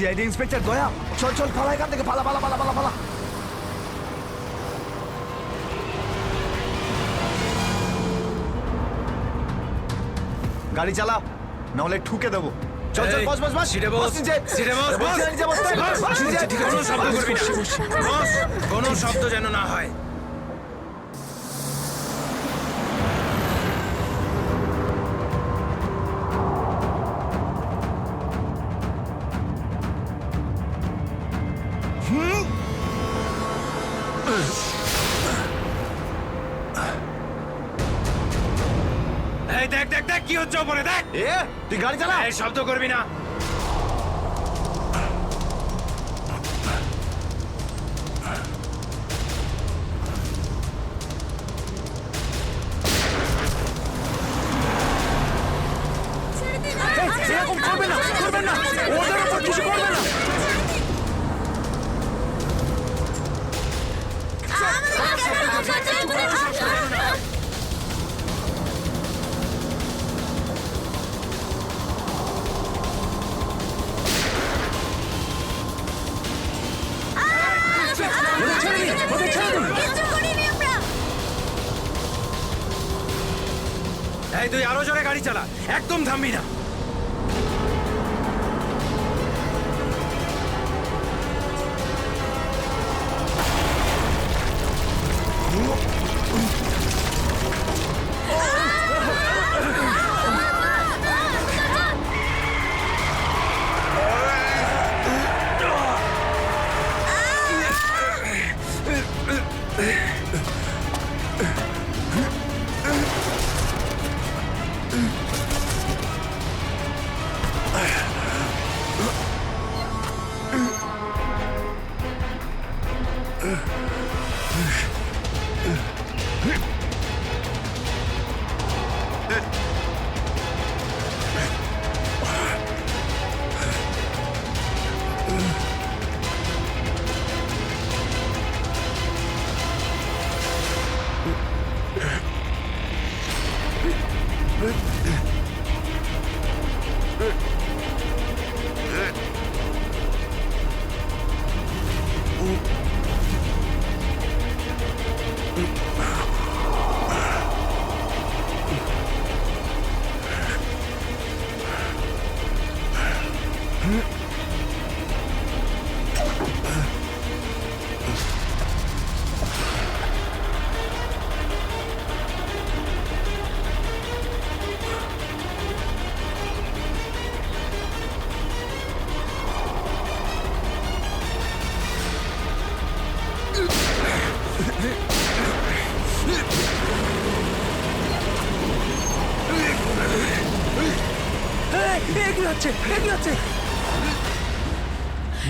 CID inspector দয়া, চল চল পালা এখান থেকে, পালা পালা পালা পালা পালা। গাড়ি চালা, নাহলে ঠুকে দেবো। চল চল, বস বস বস, সিটে বস, নিচে। সিটে বস, বস। নিচে বস, বস, নিচে। কোনো শব্দ করবি না, বস, কোনো শব্দ যেন না হয়। এই দেখ দেখ দেখ কি হচ্ছে ওপরে, দেখ। এ তুই গাড়ি চালা। এই শব্দ করবি না। এরকম করবে না, করবেন না, ওদের উপর কিছু করবে না। এই তুই আরো জোরে গাড়ি চালা, একদম থামবি না।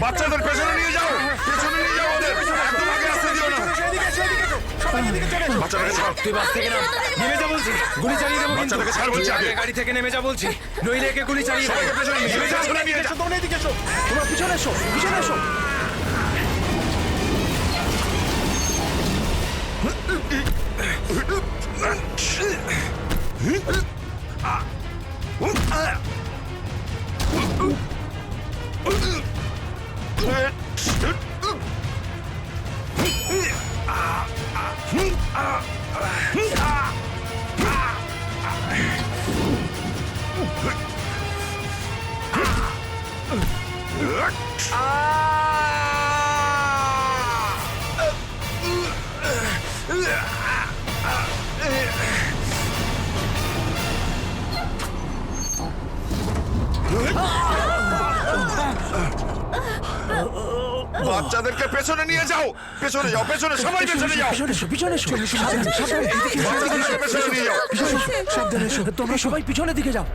বাচ্চাদের পেছনে নিয়ে যাও, পেছনে নিয়ে যাও ওদের, একদম আগে আসতে দিও না। বাচ্চাটাকে ছাড়, তুই বাস থেকে নাম, নেমে যা বলছি, গুলি চালিয়ে দেবো কিন্তু। বাচ্চাটাকে ছাড় বলছি তুই আগে। আগে গাড়ি থেকে নেমে যা বলছি, নইলে একে গুলি চালিয়ে দেবো। সবাইকে পেছনে নিয়ে যাও, পেছনে নিয়ে যাও। তোমরা এদিকে এসো, তোমরা পিছনে এসো, পিছনে এসো। বাচ্চাদেরকে পেছনে নিয়ে যাও, পেছনে যাও, পেছনে, সবাই পেছনে যাও। পিছনে এসো, পিছনে এসো, সাবধানে, সাবধানে, এদিকে এসো, বাচ্চাদেরকে পেছনে নিয়ে যাও। পিছনে এসো, সাবধানে এসো, তোমরা সবাই পিছনের দিকে যাও।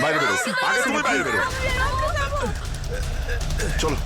বাইরে বেরো, আগে তুমি বাইরে বেরো। চলো।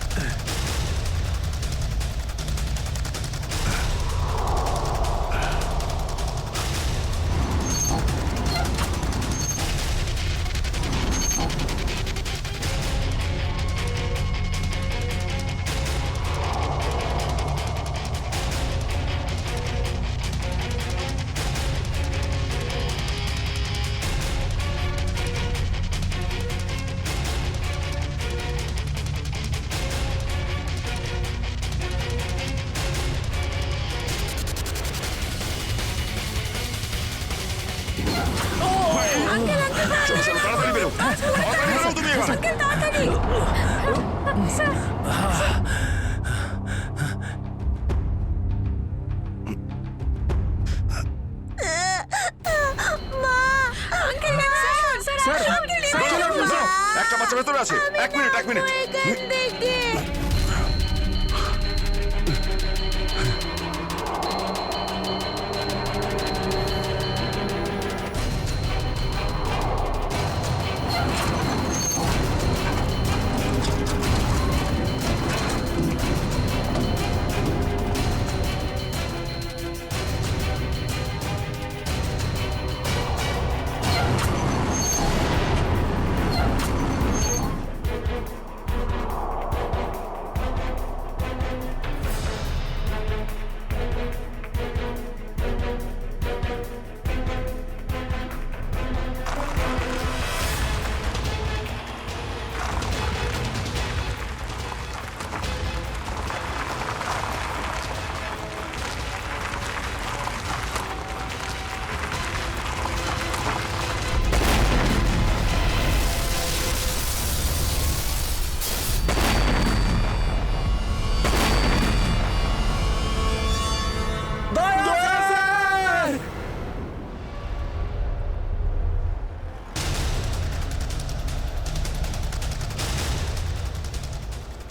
চলো চলো, তাড়াতাড়ি বেরো, তাড়াতাড়ি বেরো তুমি এবার। একটা বাচ্চা ভেতরে আছে, এক মিনিট এক মিনিট।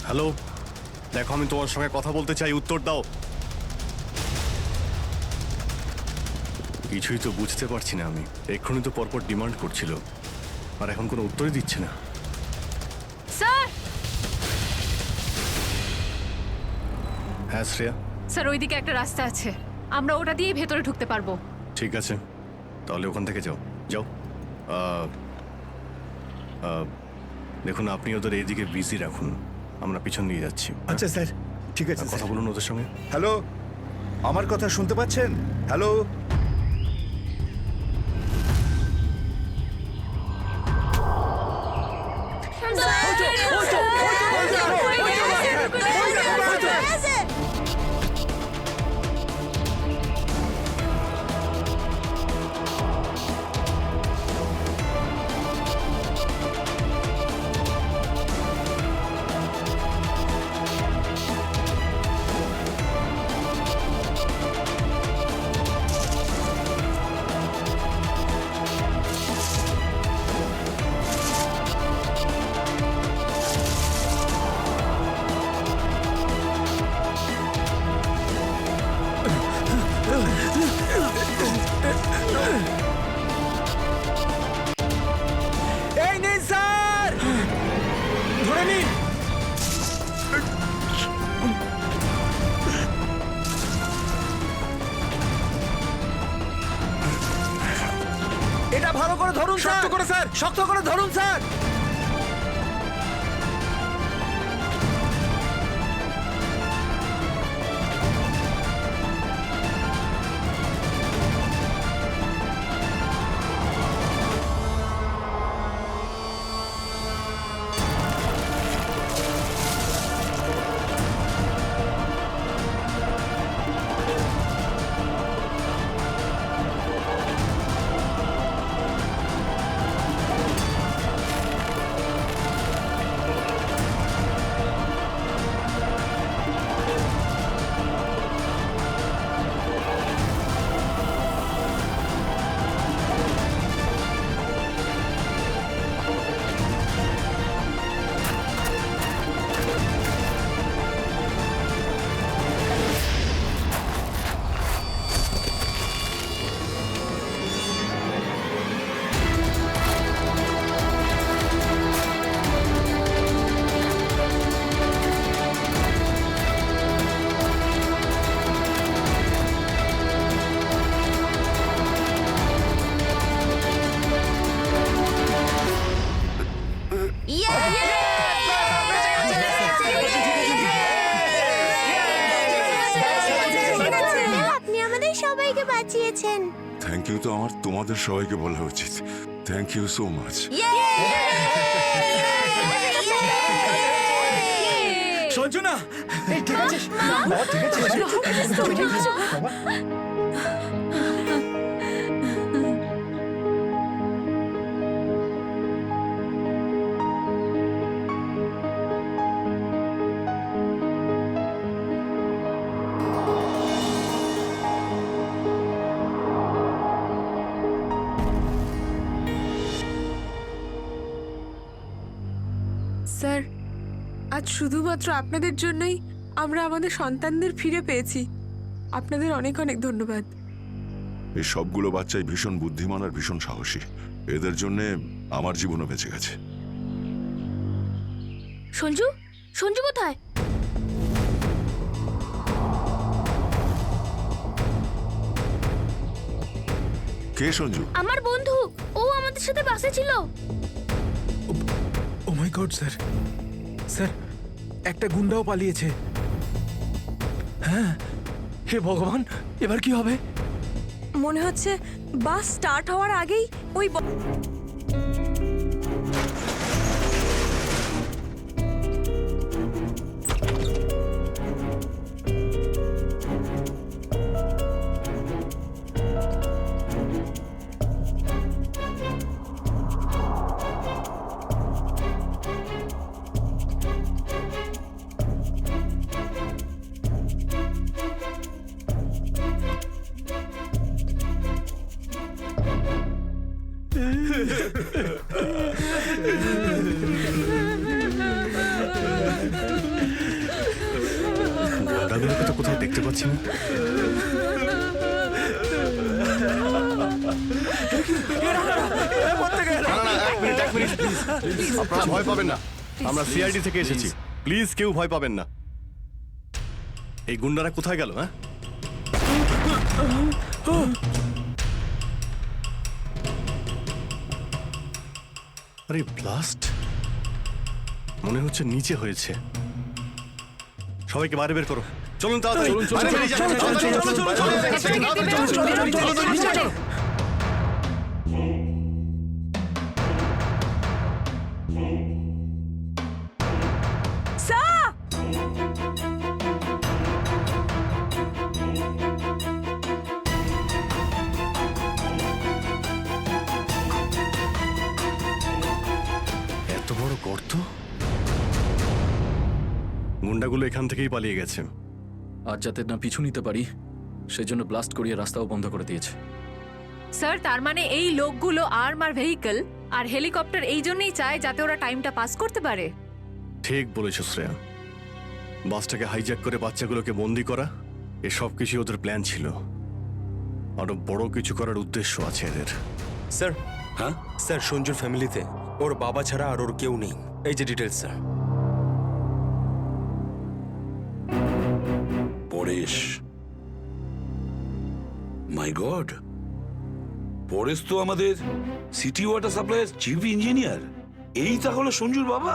হ্যালো, দেখো আমি তোমার সঙ্গে কথা বলতে চাই, উত্তর দাও। কিছুই তো বুঝতে পারছি না আমি। এক্ষুনি তো পরপর ডিমান্ড করছিল, আর এখন কোনো উত্তরই দিচ্ছে না। স্যার হ্যাঁ শ্রেয়া, স্যার ওইদিকে একটা রাস্তা আছে, আমরা ওটা দিয়েই ভেতরে ঢুকতে পারবো। ঠিক আছে, তাহলে ওখান থেকে যাও যাও। দেখুন আপনি ওদের এইদিকে বিজি রাখুন, আমরা পিছন দিয়ে যাচ্ছি। আচ্ছা স্যার, ঠিক আছে। কথা বলুন ওদের সঙ্গে। হ্যালো, আমার কথা শুনতে পাচ্ছেন? হ্যালো, এই নিন স্যার, ধরে নিন। এটা ভালো করে ধরুন স্যার। শক্ত করে স্যার, শক্ত করে ধরুন স্যার। দিয়েছেন। থ্যাংক ইউ তো আমার তোমাদের সবাইকে বলা উচিত। Thank you so much. Sanjana ঠিক আছে বাবা, ঠিক আছে বাবা। স্যার, আজ শুধুমাত্র আপনাদের জন্যই আমরা আমাদের সন্তানদের ফিরে পেয়েছি। আপনাদের অনেক অনেক ধন্যবাদ। এই সবগুলো বাচ্চাই ভীষণ বুদ্ধিমান আর ভীষণ সাহসী। এদের জন্য আমার জীবনও বেঁচে গেছে। সঞ্জু, সঞ্জু কোথায়? কে সঞ্জু? আমার বন্ধু, ও আমাদের সাথে বাসে ছিল। ও মাই গড স্যার, স্যার একটা গুন্ডাও পালিয়েছে। হ্যাঁ, হে ভগবান, এবার কি হবে? মনে হচ্ছে বাস স্টার্ট হওয়ার আগেই ওই গুন্ডাগুলোকে তো কোথাও দেখতে পাচ্ছি না। এক মিনিট প্লিজ, আপনারা ভয় পাবেন না, আমরা সিআইডি থেকে এসেছি, প্লিজ কেউ ভয় পাবেন না। এই গুন্ডারা কোথায় গেল? হ্যাঁ, আরে ব্লাস্ট মনে হচ্ছে নিচে হয়েছে। সবাইকে বাইরে বের করো, চলুন তাড়াতাড়ি। বাইরে বেরিয়ে যান, চলুন। এত বড় গর্ত! গুন্ডাগুলো এখান থেকেই পালিয়ে গেছে। আজ যাতে না পিছু নিতে পারি সেজন্য ব্লাস্ট করিয়ে রাস্তাও বন্ধ করে দিয়েছে। স্যার, তার মানে এই লোকগুলো আর্মার ভেহিকল আর হেলিকপ্টার এই জন্যই চায় যাতে ওরা টাইমটা পাস করতে পারে। ঠিক বলেছ শ্রেয়া, বাসটাকে হাইজ্যাক করে বাচ্চাগুলোকে বন্দি করা, এসব কিছু ওদের প্ল্যান ছিল। আরো বড় কিছু করার উদ্দেশ্য আছে এদের। স্যার, হ্যাঁ স্যার সঞ্জুর ফ্যামিলিতে ওর বাবা ছাড়া আর ওর কেউ নেই। এই যে ডিটেলস স্যার। পরেশ, মাই গড, পরেশ তো আমাদের সিটি ওয়াটার সাপ্লাইয়ের চিফ ইঞ্জিনিয়ার। এই তাহলে সঞ্জুর বাবা।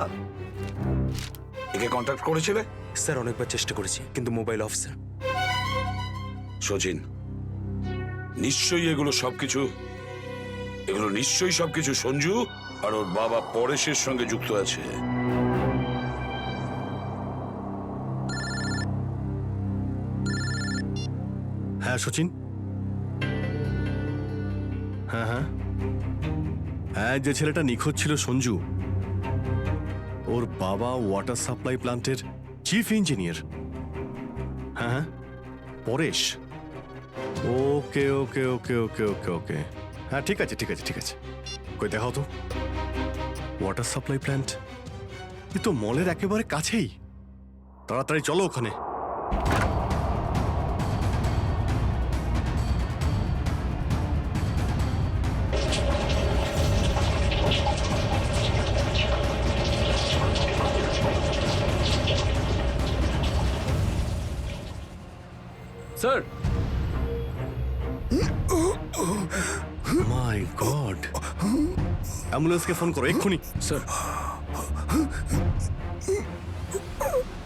একে কন্ট্যাক্ট করেছিলে? স্যার অনেকবার চেষ্টা করেছি কিন্তু মোবাইল অফ স্যার। সচিন, নিশ্চয়ই এগুলো সবকিছু সঞ্জু আর ওর বাবা পরেশের সঙ্গে যুক্ত আছে। হ্যাঁ সচিন, হ্যাঁ হ্যাঁ হ্যাঁ, যে ছেলেটা নিখোঁজ ছিল সঞ্জু, ওর বাবা ওয়াটার সাপ্লাই প্ল্যান্টের চিফ ইঞ্জিনিয়ার। হ্যাঁ হ্যাঁ, পরেশ। ওকে ওকে ওকে ওকে ওকে ওকে, হ্যাঁ ঠিক আছে ঠিক আছে ঠিক আছে। কই দেখাও তো ওয়াটার সাপ্লাই প্ল্যান্ট। এ তো মলের একেবারে কাছেই, তাড়াতাড়ি চলো ওখানে। স্যার, মাই গড, অ্যাম্বুলেন্সকে ফোন করো এক্ষুনি। স্যার,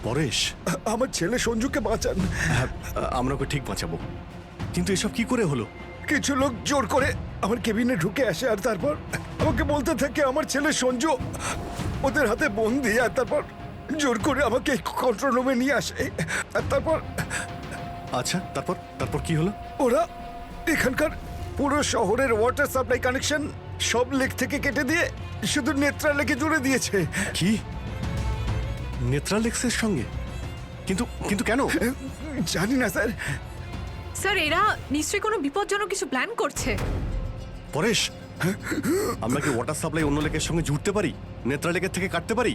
পরেশ, আমার ছেলে সঞ্জুকে বাঁচান। হ্যাঁ, আমরা ওকে ঠিক বাঁচাবো, কিন্তু এসব কি করে হলো? কিছু লোক জোর করে আমার কেবিনে ঢুকে আসে আর তারপর আমাকে বলতে থাকে আমার ছেলে সঞ্জু ওদের হাতে বন্দি, আর তারপর জোর করে আমাকে কন্ট্রোল রুমে নিয়ে আসে। আর তারপর আচ্ছা, তারপর তারপর কি হলো? ওরা এখানকার পুরো শহরের ওয়াটার সাপ্লাই কানেকশন সব লেক থেকে কেটে দিয়ে শুধু নেত্রা লেকে জুড়ে দিয়েছে। কি, নেত্রালেক্সের সঙ্গে? কিন্তু কিন্তু কেন? জানি না স্যার। স্যার এরা নিশ্চয়ই কোনো বিপজ্জনক কিছু প্ল্যান করছে। পরেশ, আমরা কি ওয়াটার সাপ্লাই অন্য লেকের সঙ্গে জুড়তে পারি? নেত্রা লেকের থেকে কাটতে পারি?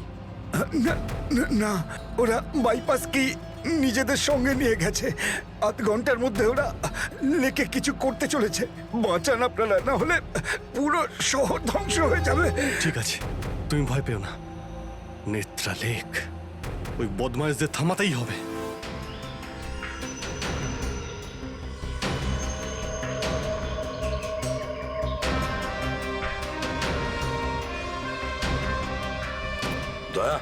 না না, না, ওরা বাইপাস কি নিজেদের সঙ্গে নিয়ে গেছে। আধ ঘন্টার মধ্যে ওরা লেকে কিছু করতে চলেছে। বাঁচান আপনারা, না হলে পুরো শহর ধ্বংস হয়ে যাবে। ঠিক আছে, তুমি ভয় পেও না। নেত্রা লেক, ওই বদমাইশদের থামাতেই হবে। দয়া,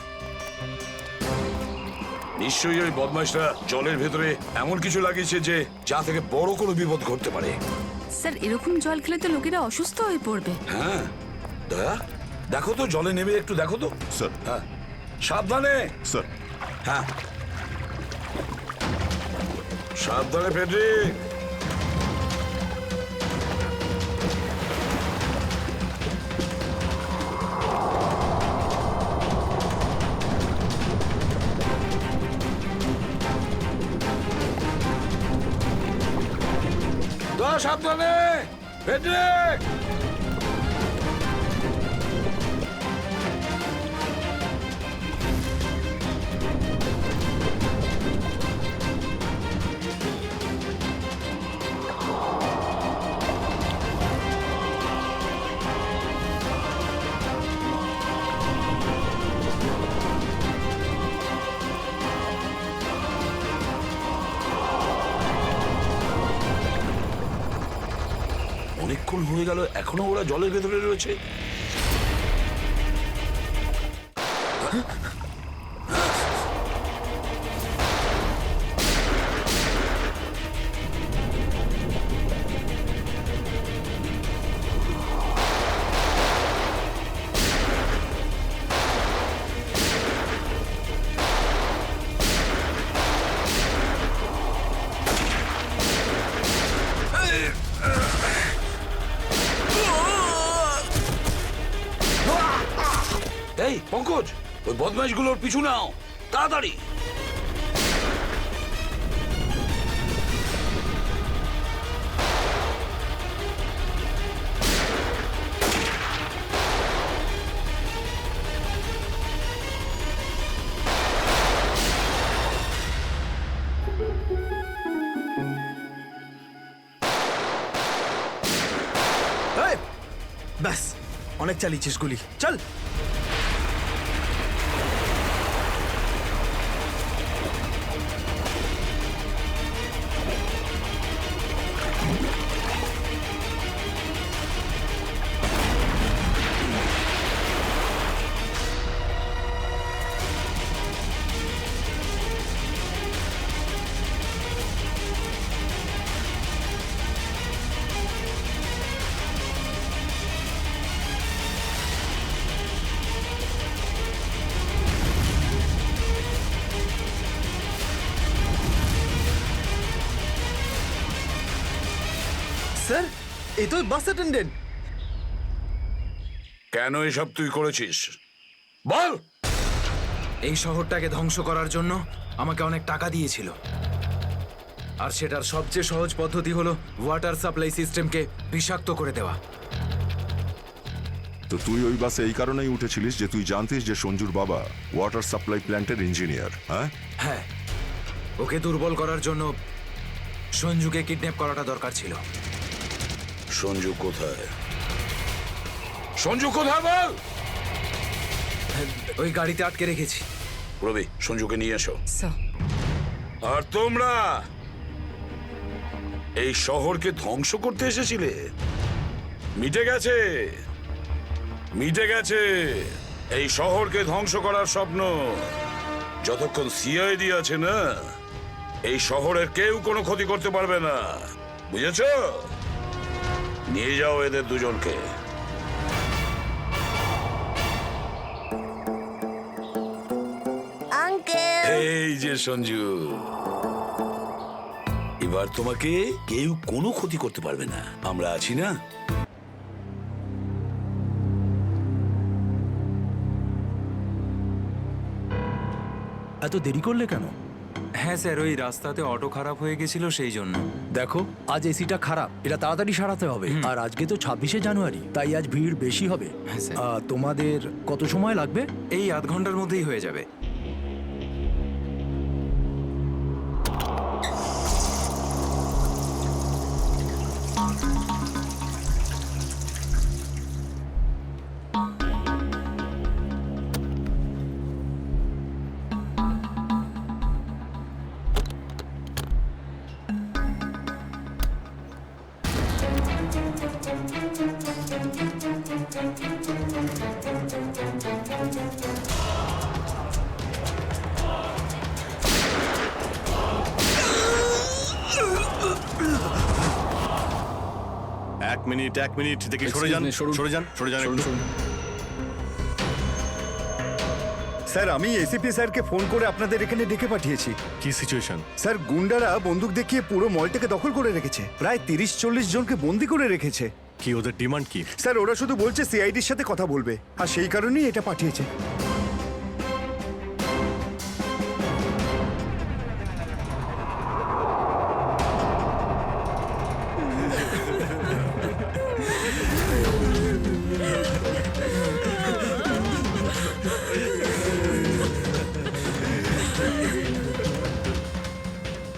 নিশ্চয়ই ওই বদমাইশরা জলের ভেতরে এমন কিছু লাগিয়েছে যে যা থেকে বড় কোনো বিপদ ঘটতে পারে। স্যার এরকম জল খেলে তো লোকেরা অসুস্থ হয়ে পড়বে। হ্যাঁ দয়া, দেখো তো জলে নেমে একটু দেখো তো। স্যার। হ্যাঁ, সাবধানে। স্যার। হ্যাঁ, সাবধানে ফেডরিক। দয়া, সাবধানে ফেডরিক। অনেকক্ষণ হয়ে গেল, এখনো ওরা জলের ভেতরে রয়েছে। এই পঙ্কজ, ওই বদমাইশগুলোর পিছু নাও তাড়াতাড়ি। ব্যাস, অনেক চালিয়েছিস গুলি, চল। স্যার, এই তো বাস অ্যাটেন্ডেন্ট। কেন এসব তুই করেছিস বল? এই শহরটাকে ধ্বংস করার জন্য আমাকে অনেক টাকা দিয়েছিল, আর সেটার সবচেয়ে সহজ পদ্ধতি হলো ওয়াটার সাপ্লাই সিস্টেমকে বিষাক্ত করে দেওয়া। তো তুই ওই বাসে এই কারণেই উঠেছিলিস যে তুই জানতিস যে সঞ্জুর বাবা ওয়াটার সাপ্লাই প্ল্যান্টের ইঞ্জিনিয়ার। হ্যাঁ হ্যাঁ, ওকে দুর্বল করার জন্য সঞ্জুকে কিডন্যাপ করাটা দরকার ছিল। সঞ্জু কোথায়? সঞ্জু কোথায় বল? ওই গাড়িতে আটকে রেখেছি। রবি, সঞ্জুকে নিয়ে এসো। স্যার, আর তোমরা এই শহরকে ধ্বংস করতে এসেছিলে? মিটে গেছে, মিটে গেছে এই শহরকে ধ্বংস করার স্বপ্ন। যতক্ষণ সিআইডি আছে না, এই শহরের কেউ কোনো ক্ষতি করতে পারবে না, বুঝেছো? নিয়ে যাও এদের দুজনকে। এই যে সঞ্জু, এবার তোমাকে কেউ কোনো ক্ষতি করতে পারবে না, আমরা আছি না? এত দেরি করলে কেন? হ্যাঁ স্যার, ওই রাস্তাতে অটো খারাপ হয়ে গেছিল সেই জন্য। দেখো, আজ এসিটা খারাপ, এটা তাড়াতাড়ি সারাতে হবে। আর আজকে তো 26শে জানুয়ারি, তাই আজ ভিড় বেশি হবে। হ্যাঁ স্যার। তোমাদের কত সময় লাগবে? এই আধ ঘন্টার মধ্যেই হয়ে যাবে। এক মিনিট দেখি, সরে Excuse যান, me, সরুন। সরে যান, সরে যান শুনুন, একটু। শুনুন। স্যার, আমি এসিপি স্যারকে ফোন করে আপনাদের এখানে ডেকে পাঠিয়েছি। কি সিচুয়েশন? স্যার, গুন্ডারা বন্দুক দেখিয়ে পুরো মলটাকে দখল করে রেখেছে, প্রায় 30-40 জনকে বন্দি করে রেখেছে। কি ওদের ডিমান্ড কি? স্যার, ওরা শুধু বলছে সিআইডির সাথে কথা বলবে, আর সেই কারণেই এটা পাঠিয়েছে।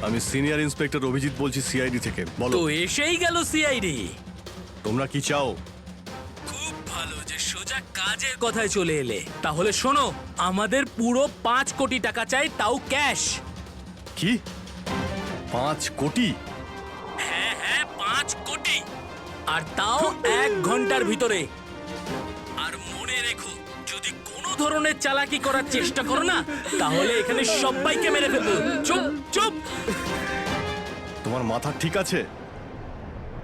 আমি সিনিয়র ইন্সপেক্টর অভিজিৎ বলছি সিআইডি থেকে। বলো, তো এসেই গেল সিআইডি। তোমরা কি চাও? খুব ভালো যে সোজা কাজের কথায় চলে এলে। তাহলে শোনো, আমাদের পুরো 5 কোটি টাকা চাই, তাও ক্যাশ। কি 5 কোটি? হ্যাঁ হ্যাঁ, 5 কোটি, আর তাও 1 ঘন্টার ভিতরে। আর মনে রেখো, যদি কোনো ধরনের চালাকি করার চেষ্টা করো না, তাহলে এখানে সবাইকে মেরে ফেলবো। চুপ চুপ। তোমার মাথা ঠিক আছে?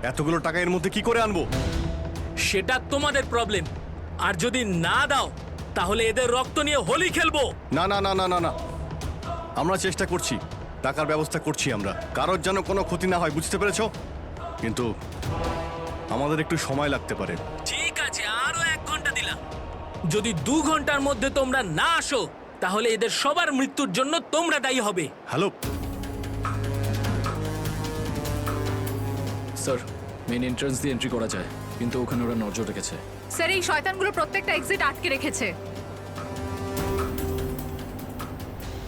এতগুলো টাকা এর মধ্যে কি করে আনবো? সেটা তোমাদের প্রবলেম। আর যদি না দাও, তাহলে এদের রক্ত নিয়ে হোলি খেলবো। না না না না না না, আমরা চেষ্টা করছি, টাকার ব্যবস্থা করছি আমরা, কারোর যেন কোনো ক্ষতি না হয়, বুঝতে পেরেছো? কিন্তু আমাদের একটু সময় লাগতে পারে। ঠিক আছে, আরো 1 ঘন্টা দিলাম। যদি 2 ঘন্টার মধ্যে তোমরা না আসো, তাহলে এদের সবার মৃত্যুর জন্য তোমরা দায়ী হবে। হ্যালো স্যার, মেন এন্ট্রান্স দিয়ে এন্ট্রি করা যায়, কিন্তু ওখানে ওরা নজর রেখেছে। স্যার, এই শয়তানগুলো প্রত্যেকটা এক্সিট আটকে রেখেছে।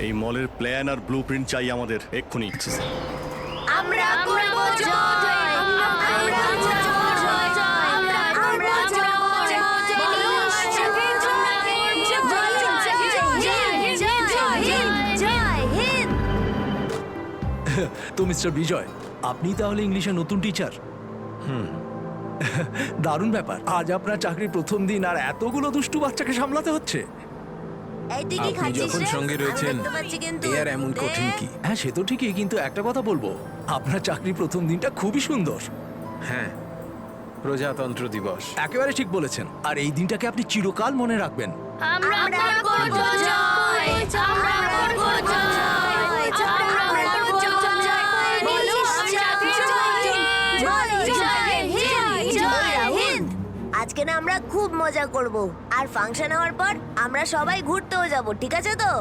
এই মলের প্ল্যান আর ব্লুপ্রিন্ট চাই আমাদের এক্ষুনি। আমরা করব জয়, আমরা করব জয়, আমরা করব জয়, বলো আমার সাথে জয় হিন্দ। তো মিস্টার বিজয়, আপনি তাহলে ইংলিশের নতুন টিচার? দারুণ ব্যাপার, আজ আপনার চাকরির প্রথম দিন আর এতগুলো দুষ্টু বাচ্চাকে সামলাতে হচ্ছে। আপনি যখন সঙ্গে রয়েছেন, এ আর এমন কঠিন কি? হ্যাঁ, সে তো ঠিকই, কিন্তু একটা কথা বলবো, আপনার চাকরির প্রথম দিনটা খুবই সুন্দর। হ্যাঁ, প্রজাতন্ত্র দিবস। একেবারে ঠিক বলেছেন, আর এই দিনটাকে আপনি চিরকাল মনে রাখবেন। আমরা করব জয়, আমরা করব জয়, আমরা করব জয়, বলো আমার সাথে জয় হিন্দ, জয় হিন্দ। আজকে না আমরা খুব মজা করব, আর ফাংশন হওয়ার পর আমরা সবাই ঘুরতেও যাব, ঠিক আছে তো?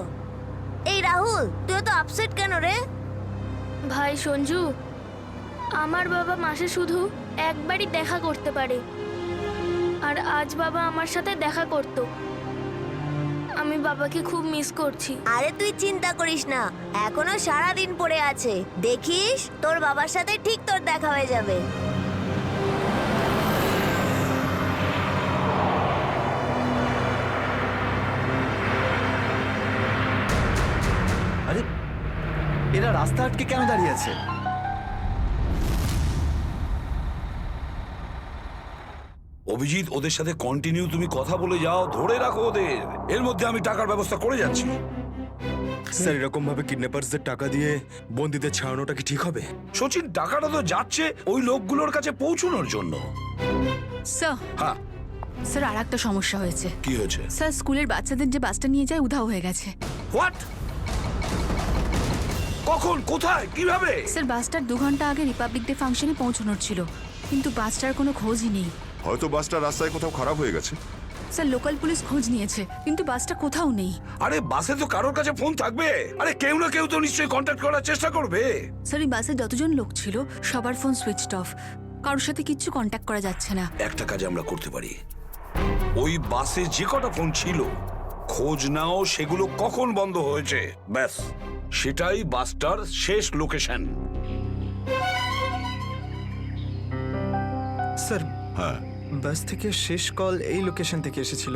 এই রাহুল, তুই তো আপসেট কেন রে? ভাই সঞ্জু, আমার বাবা মাসে শুধু একবারই দেখা করতে পারে, আর আজ বাবা আমার সাথে দেখা করত। আমি বাবাকে খুব মিস করছি। আরে তুই চিন্তা করিস না, এখনো সারা দিন পড়ে আছে, দেখিস তোর বাবার সাথে ঠিক তোর দেখা হয়ে যাবে। আরে, এরা রাস্তা আটকে কেন দাঁড়িয়ে আছে? অভিজিৎ, ওদের সাথে কন্টিনিউ তুমি কথা বলে যাও, ধরে রাখো ওদের। এর মধ্যে আমি টাকার ব্যবস্থা করে যাচ্ছি। স্যার এরকম ভাবে কিডন্যাপারসদের টাকা দিয়ে বন্দীদের ছাড়ানোটা কি ঠিক হবে? সচিন, টাকাটা তো যাচ্ছে ওই লোকগুলোর কাছে পৌঁছানোর জন্য। স্যার হ্যাঁ, স্যার আর একটা সমস্যা হয়েছে। কি হয়েছে? স্যার স্কুলের বাচ্চাদের যে বাসটা নিয়ে যায় উধাও হয়ে গেছে। হোয়াট? কখন, কোথায়, কিভাবে? স্যার বাসটার 2 ঘন্টা আগে রিপাবলিক ডে ফাংশনে পৌঁছানোর ছিল, কিন্তু বাসটার কোনো খোঁজই নেই। হয়তো বাসটা রাস্তায় কোথাও খারাপ হয়ে গেছে। স্যার লোকাল পুলিশ খোঁজ নিয়েছে, কিন্তু বাসটা কোথাও নেই। আরে বাসে তো কারোর কাছে ফোন থাকবে। আরে কেউ না কেউ তো নিশ্চয়ই কন্ট্যাক্ট করার চেষ্টা করবে। স্যার এই বাসে যতজন লোক ছিল সবার ফোন সুইচড অফ, কারোর সাথে কিচ্ছু কন্ট্যাক্ট করা যাচ্ছে না। একটা কাজ আমরা করতে পারি, ওই বাসে যে কটা ফোন ছিল খোঁজ নাও সেগুলো কখন বন্ধ হয়েছে, ব্যাস সেটাই বাসটার শেষ লোকেশন। স্যার হ্যাঁ, বাস থেকে শেষ কল এই লোকেশন থেকে এসেছিল।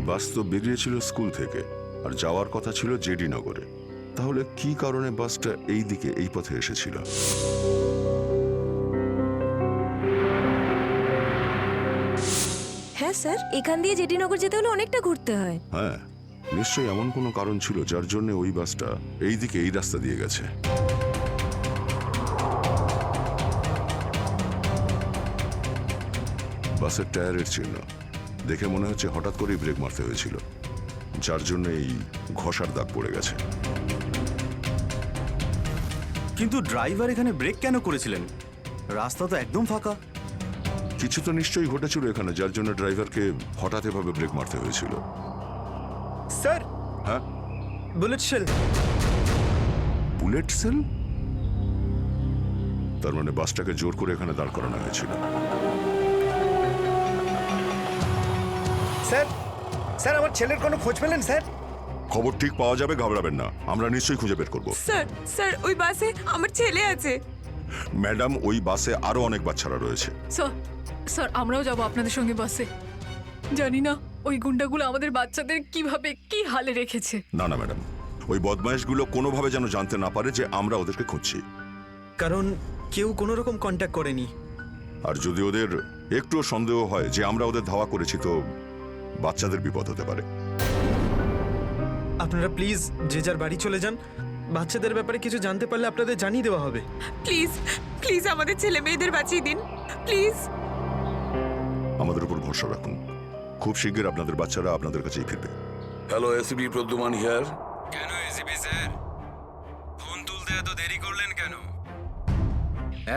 বাস তো বেরিয়েছিল স্কুল থেকে আর যাওয়ার কথা ছিল জেডি নগরে। তাহলে কি কারণে বাসটা এই দিকে এই পথে এসেছিল? হ্যাঁ স্যার, এখান দিয়ে জেটিনগর যেতে হলে অনেকটা ঘুরতে হয়। হ্যাঁ, নিশ্চয়ই এমন কোনো কারণ ছিল যার জন্য ওই বাসটা এই দিকে এই রাস্তা দিয়ে গেছে। বাসের টায়ারের চিহ্ন দেখে মনে হচ্ছে হঠাৎ করেই ব্রেক মারতে হয়েছিল, যার জন্য এই ঘষার দাগ পড়ে গেছে। কিন্তু ড্রাইভার এখানে ব্রেক কেন করেছিলেন? রাস্তা তো একদম ফাঁকা। কিছু তো নিশ্চয়ই ঘটেছিল এখানে, যার জন্য ড্রাইভারকে হঠাৎ এভাবে ব্রেক মারতে হয়েছিল। স্যার হ্যাঁ, বুলেট শেল। Bullet sell? তার মানে বাসটাকে জোর করে এখানে দাঁড় করানো হয়েছিল। স্যার স্যার আমার ছেলের কোনো খোঁজ পেলেন স্যার? খবর ঠিক পাওয়া যাবে, ঘাবড়াবেন না, আমরা নিশ্চয়ই খুঁজে বের করব। স্যার স্যার ওই বাসে আমার ছেলে আছে। ম্যাডাম, ওই বাসে আরো অনেক বাচ্চারা রয়েছে। স্যার স্যার আমরাও যাব আপনাদের সঙ্গে বাসে। জানি না ওই গুন্ডাগুলো আমাদের বাচ্চাদের কিভাবে কি হালে রেখেছে। না না ম্যাডাম, ওই বদমাইশগুলো কোনোভাবে যেন জানতে না পারে যে আমরা ওদেরকে খুঁজছি। কারণ কেউ কোনো রকম কন্ট্যাক্ট করেনি। আর যদি ওদের একটুও সন্দেহ হয় যে আমরা ওদের ধাওয়া করেছি, তো বাচ্চাদের বিপদ হতে পারে। আপনারা প্লিজ যে যার বাড়ি চলে যান। বাচ্চাদের ব্যাপারে কিছু জানতে পারলে আপনাদের জানিয়ে দেওয়া হবে। প্লিজ প্লিজ আমাদের ছেলে মেয়েদের বাঁচিয়ে দিন প্লিজ। আমাদের উপর ভরসা রাখুন, খুব শীঘ্র আপনাদের বাচ্চারা আপনাদের কাছেই ফিরবে। Hello, ACP Pradyuman here. কেন এসিপি স্যার, ফোন তুলতে এত দেরি করলেন কেন?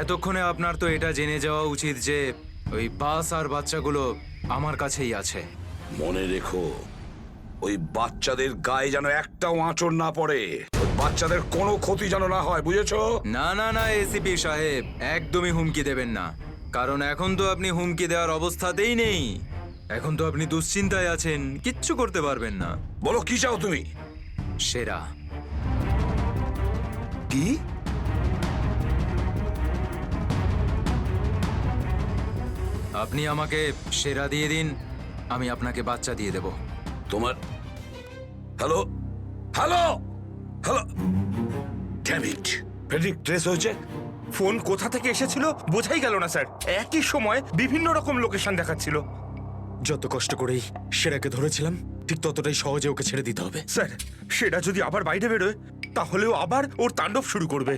এতক্ষণে আপনার তো এটা জেনে যাওয়া উচিত যে ওই বাস আর বাচ্চাগুলো আমার কাছেই আছে। মনে রেখো, ওই বাচ্চাদের গায়ে যেন একটাও আঁচড় না পড়ে, ওই বাচ্চাদের কোনো ক্ষতি যেন না হয়, বুঝেছো? না না না এসিপি সাহেব, একদমই হুমকি দেবেন না, কারণ এখন তো আপনি হুমকি দেওয়ার অবস্থাতেই নেই। এখন তো আপনি দুশ্চিন্তায় আছেন, কিচ্ছু করতে পারবেন না। বলো কি চাও তুমি? সেরা। কি? আপনি আমাকে সেরা দিয়ে দিন, আমি আপনাকে বাচ্চা দিয়ে দেব। তোমার hello hello hello, damn it, Friedrich trace হয়েছে। ফোন কোথা থেকে এসেছিল বোঝাই গেল না স্যার। একই সময় বিভিন্ন রকম লোকেশন দেখাচ্ছিল। যত কষ্ট করেই সেরাকে ধরেছিলাম, ঠিক ততটাই সহজে ওকে ছেড়ে দিতে হবে। স্যার সেটা যদি আবার বাইরে বেরোয় তাহলেও আবার ওর তাণ্ডব শুরু করবে।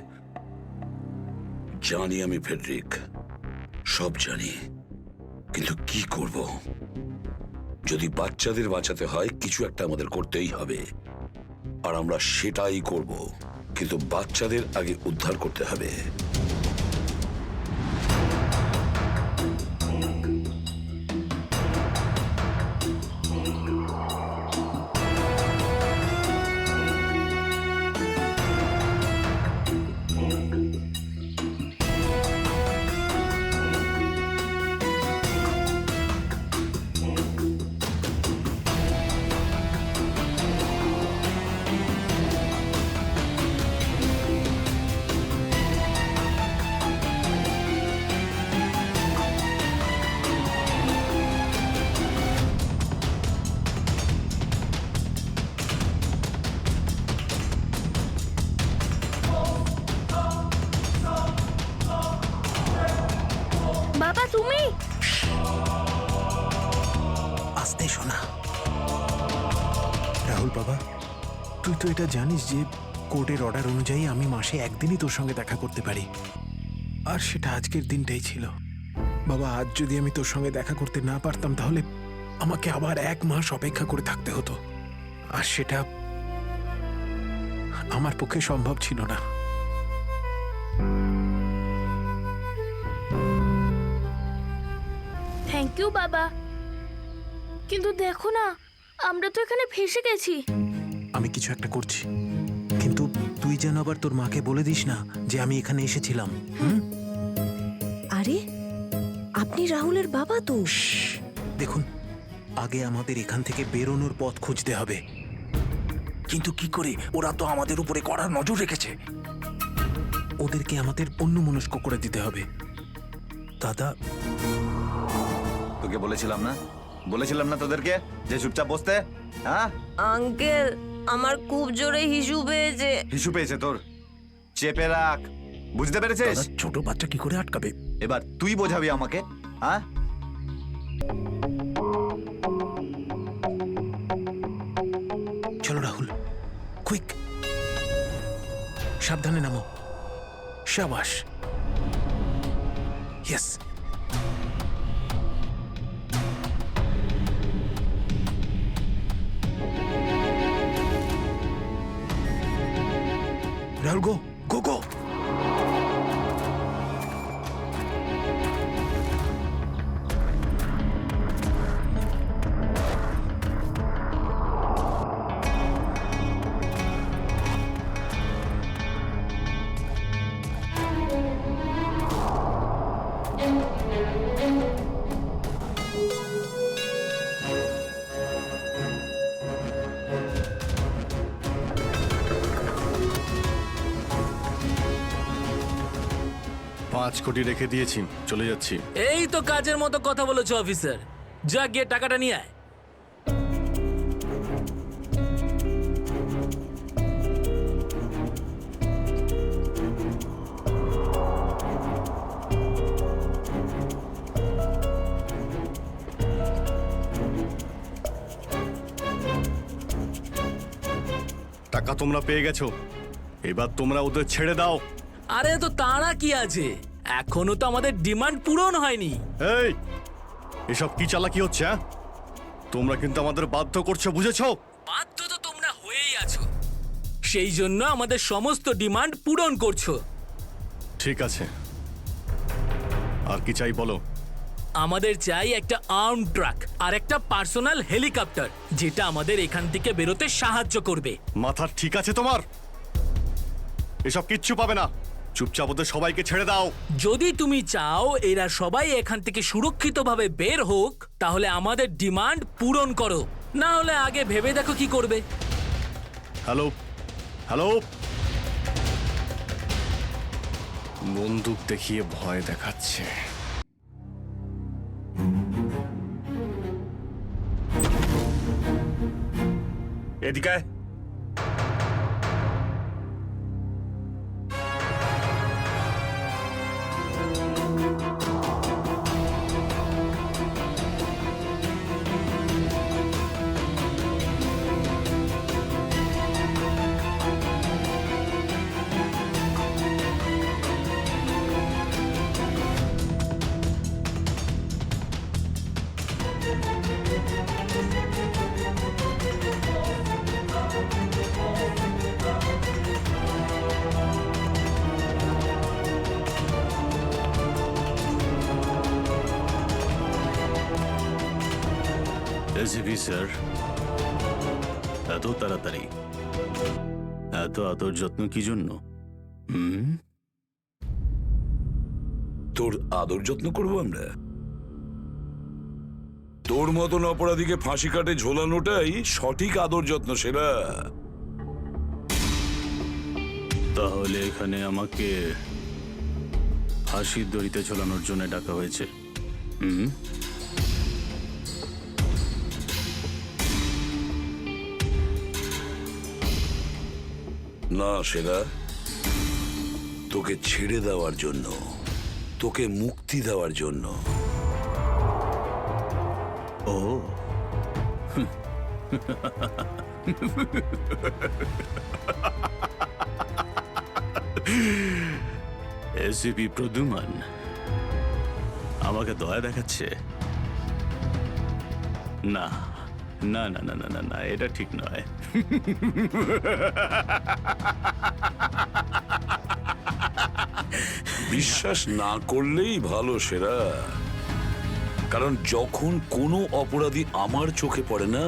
জানি আমি ফেডরিক, সব জানি, কিন্তু কি করব? যদি বাচ্চাদের বাঁচাতে হয় কিছু একটা আমাদের করতেই হবে, আর আমরা সেটাই করব, কিন্তু বাচ্চাদের আগে উদ্ধার করতে হবে। বাবা তুমি আসতে শোনা। রাহুল বাবা, তুই তো এটা জানিস যে কোর্টের অর্ডার অনুযায়ী আমি মাসে একদিনই তোর সঙ্গে দেখা করতে পারি, আর সেটা আজকের দিনটাই ছিল। বাবা, আজ যদি আমি তোর সঙ্গে দেখা করতে না পারতাম তাহলে আমাকে আবার 1 মাস অপেক্ষা করে থাকতে হতো, আর সেটা আমার পক্ষে সম্ভব ছিল না। থ্যাংক ইউ বাবা, কিন্তু দেখো না, আমরা তো এখানে ফেসে গেছি। আমি কিছু একটা করছি, কিন্তু তুই যেন আবার তোর মাকে বলে দিস না যে আমি এখানে এসেছিলাম। আরে আপনি রাহুলের বাবা তো? দেখুন, আগে আমাদের এখান থেকে বেরোনোর পথ খুঁজতে হবে। কিন্তু কি করে? ওরা তো আমাদের উপরে কড়া নজর রেখেছে। ওদেরকে আমাদের অন্যমনস্ক করে দিতে হবে। দাদা, তোকে বলেছিলাম না তোদেরকে যে চুপচাপ বসতে? হ্যাঁ আঙ্কেল, আমার খুব জোরে হিসু পেয়েছে। হিসু পেয়েছে তোর? চেপে রাখ, বুঝতে পেরেছিস? ছোট বাচ্চা কি করে আটকাবে? এবার তুই বোঝাবি আমাকে, হ্যাঁ? চলো রাহুল, কুইক, সাবধানে নামো। শাবাশ, ইয়েস। রাহুল, গো গো গো। $5 কোটি রেখে দিয়েছি, চলে যাচ্ছি। এই তো কাজের মতো কথা বলেছো অফিসার, যা গিয়ে টাকাটা নিয়ে আয়। টাকা তোমরা পেয়ে গেছো, এবার তোমরা ওদের ছেড়ে দাও। আরে তো তারা কি আছে, এখনো তো আমাদের ডিমান্ড পূরণ হয়নি। এই, এসব কি চালাকি হচ্ছে? হ্যাঁ, তোমরা কিন্তু আমাদের বাধ্য করছো, বুঝেছো? বাধ্য তো তোমরা হয়েই আছো, সেই জন্য আমাদের সমস্ত ডিমান্ড পূরণ করছো। ঠিক আছে, আর কি চাই বলো? আমাদের চাই একটা আর্ম ট্রাক আর একটা পার্সোনাল হেলিকপ্টার, যেটা আমাদের এখান থেকে বেরোতে সাহায্য করবে। মাথা ঠিক আছে তোমার? এসব কিচ্ছু পাবে না, চুপচাপ ওদের সবাইকে ছেড়ে দাও। যদি তুমি চাও এরা সবাই এখান থেকে সুরক্ষিতভাবে বের হোক, তাহলে আমাদের ডিমান্ড পূরণ করো, না হলে আগে ভেবে দেখো কি করবে। হ্যালো হ্যালো, বন্দুক দেখিয়ে ভয় দেখাচ্ছে। এদিকে এসিপি স্যার, এত তাড়াতাড়ি, এত আদর যত্ন কি জন্য? তোর আদর যত্ন করবো আমরা? তোর মতন অপরাধীকে ফাঁসি কাটে ঝোলানোটাই সঠিক আদর যত্ন, সেরা। তাহলে এখানে আমাকে ফাঁসির দড়িতে ঝোলানোর জন্য ডাকা হয়েছে? না সেরা, তোকে ছেড়ে দেওয়ার জন্য, তোকে মুক্তি দেওয়ার জন্য। ও, এসিপি প্রদ্যুমান আমাকে দয়া দেখাচ্ছে? না না না না না না না, এটা ঠিক নয়। বিশ্বাস না করলেই ভালো সেরা, কারণ যখন কোনো অপরাধী আমার চোখে পড়ে না,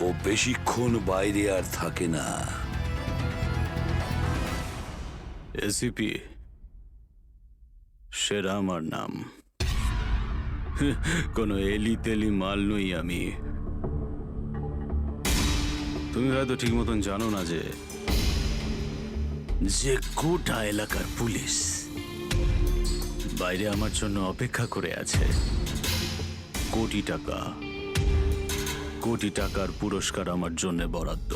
ও বেশিক্ষণ বাইরে আর থাকে না। এসিপি সেরা আমার নাম, কোনো এলি তেলি মাল নই আমি। তুমি হয়তো ঠিক মতন জানো না যে গোটা এলাকার পুলিশ বাইরে আমার জন্য অপেক্ষা করে আছে। কোটি টাকার পুরস্কার আমার জন্য বরাদ্দ।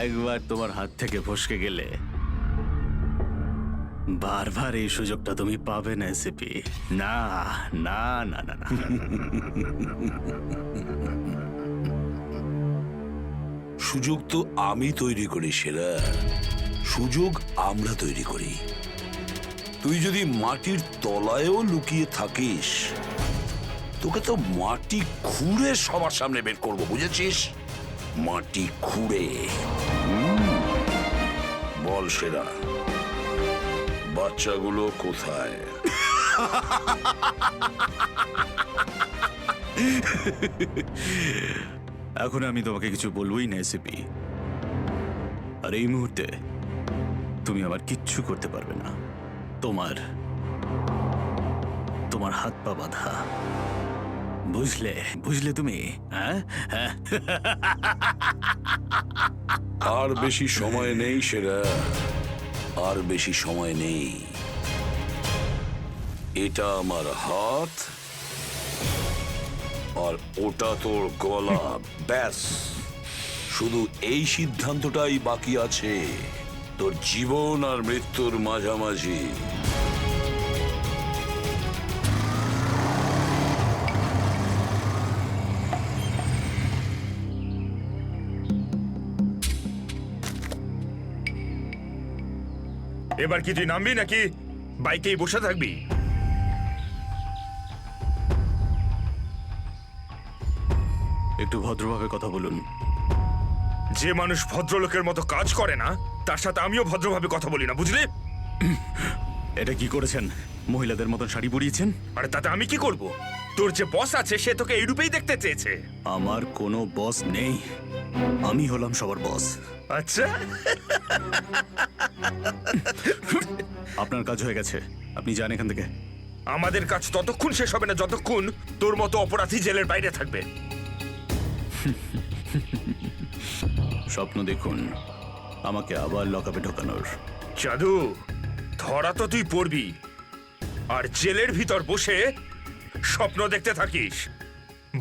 একবার তোমার হাত থেকে ফসকে গেলে বারবার এই সুযোগটা তুমি পাবে না এসিপি। না না না না না। সুযোগ তো আমি তৈরি করি সেরা, সুযোগ আমরা তৈরি করি। তুই যদি মাটির তলায়ও লুকিয়ে থাকিস, তোকে তো মাটি খুঁড়ে সবার সামনে বের করবো, বুঝেছিস? মাটি খুঁড়ে। বল সেরা, বাচ্চাগুলো কোথায়? এখন আমি তোমাকে কিছু বলবোই না এসিপি, আর এই মুহূর্তে তুমি আমার কিচ্ছু করতে পারবে না। তোমার হাত পা বাঁধা, বুঝলে তুমি? হ্যাঁ হ্যাঁ। আর বেশি সময় নেই সেরা, আর বেশি সময় নেই। এটা আমার হাত, আর ওটা তোর গলা। ব্যাস, শুধু এই সিদ্ধান্তটাই বাকি আছে, তোর জীবন আর মৃত্যুর মাঝামাঝি। এবার কি তুই নামবি নাকি বাইকেই বসে থাকবি? একটু ভদ্রভাবে কথা বলুন। যে মানুষ ভদ্রলোকের মতো কাজ করে না, তার সাথে আমিও ভদ্রভাবে কথা বলি না, বুঝলি? এটা কি করেছেন? মহিলাদের মতন শাড়ি পরিয়েছেন? আরে তাতে আমি কি করব? তোর যে বস আছে সে তোকে এই রূপেই দেখতে চেয়েছে। আমার কোনো বস নেই, আমি হলাম সবার বস। আচ্ছা, আপনার কাজ হয়ে গেছে, আপনি যান এখান থেকে। আমাদের কাজ ততক্ষণ শেষ হবে না যতক্ষণ তোর মতো অপরাধী জেলের বাইরে থাকবে। স্বপ্ন দেখুন আমাকে আবার লকআপে ঢোকানোর। জাদু, ধরা তো তুই পড়বি, আর জেলের ভিতর বসে স্বপ্ন দেখতে থাকিস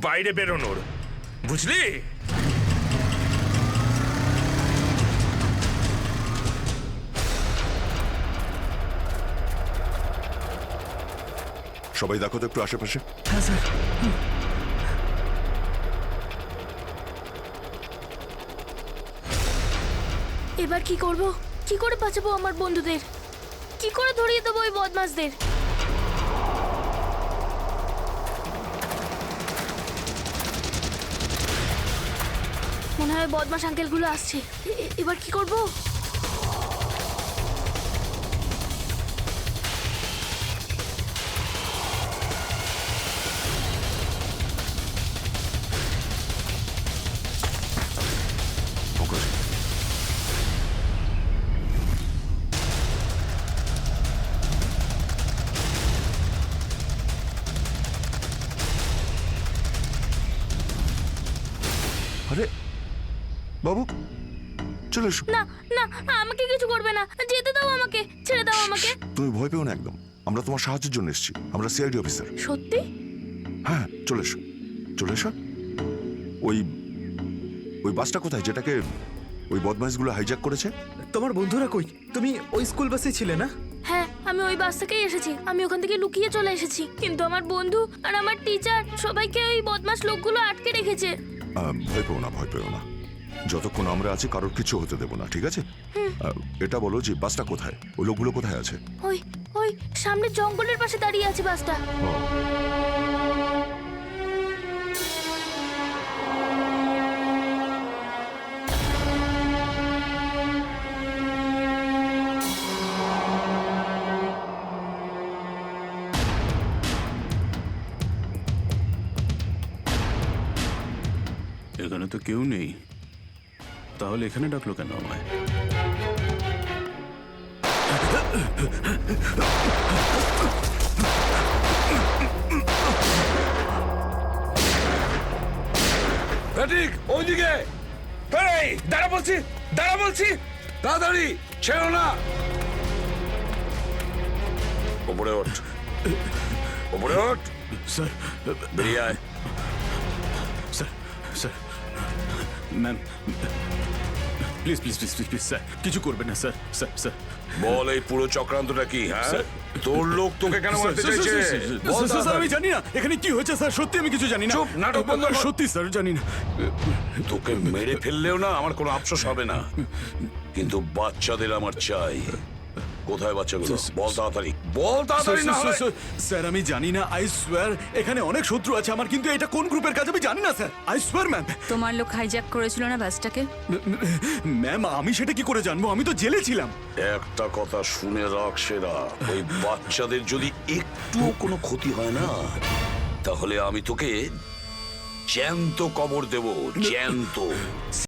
বাইরে বেরোনোর, বুঝলি? সবাই দেখো তো একটু আশেপাশে। হ্যাঁ স্যার। এবার কি করব? কি করে বাঁচাবো আমার বন্ধুদের? কি করে ধরিয়ে দেবো ওই বদমাশদের? মনে হয় বদমাশ আঙ্কেলগুলো আসছে। এবার কি করব? আরে বাবু, চলে এসো। না না, আমাকে কিছু করবে না, যেতে দাও আমাকে, ছেড়ে দাও আমাকে। তুমি ভয় পেও না একদম, আমরা তোমার সাহায্যের জন্য এসেছি, আমরা সিআইডি অফিসার। সত্যি? হ্যাঁ, চলে এসো, চলে এসো। ওই বাসটা কোথায় যেটাকে ওই বদমাইশগুলো হাইজ্যাক করেছে? তোমার বন্ধুরা কই? তুমি ওই স্কুল বাসে ছিলে না? হ্যাঁ, আমি ওই বাস থেকেই এসেছি। আমি ওখান থেকে লুকিয়ে চলে এসেছি, কিন্তু আমার বন্ধু আর আমার টিচার সবাইকে ওই বদমাশ লোকগুলো আটকে রেখেছে। ভয় পেও না, ভয় পেও না। যতক্ষণ আমরা আছি কারোর কিছু হতে দেবো না, ঠিক আছে? এটা বলো যে বাসটা কোথায়, ওই লোকগুলো কোথায় আছে? ওই ওই সামনে জঙ্গলের পাশে দাঁড়িয়ে আছে বাসটা। এখানে তো কেউ নেই, তাহলে এখানে ডাকলো কেন আমায়? ঠিক ওইদিকে। এই দাঁড়া বলছি, দাঁড়া বলছি, তাড়াতাড়ি ছেড়ো না। ওপরে ওঠ, ওপরে ওঠ। স্যার বেরিয়ে আয়। Sir sir ma'am please please please please please sir, কিছু করবেন না স্যার। স্যার স্যার বল এই পুরো চক্রান্তটা কি? হ্যাঁ, তোর লোক তোকে কেন মারতে চাইছে? বল স্যার, আমি জানি না এখানে কি হয়েছে স্যার, সত্যি আমি কিছু জানি না। চুপ, নাটক বন্ধ কর। সত্যি স্যার জানি না। তোকে মেরে ফেললেও না আমার কোনো আফসোস হবে না, কিন্তু বাচ্চাদের আমার চাই। কোথায় বাচ্চাগুলো? বল তাড়াতাড়ি, বল তাড়াতাড়ি। না হলে স্যার আমি জানি না, আই সোয়ার এখানে অনেক শত্রু আছে আমার, কিন্তু এটা কোন গ্রুপের কাজ আমি জানি না স্যার, আই সোয়ার ম্যাম। তোমার লোক হাইজ্যাক করেছিল না বাসটাকে? ম্যাম আমি সেটা কি করে জানবো, আমি তো জেলে ছিলাম। একটা কথা শুনে রাখ সেরা, ওই বাচ্চাদের যদি একটুও কোনো ক্ষতি হয় না, তাহলে আমি তোকে জ্যান্ত কবর দেব, জ্যান্ত।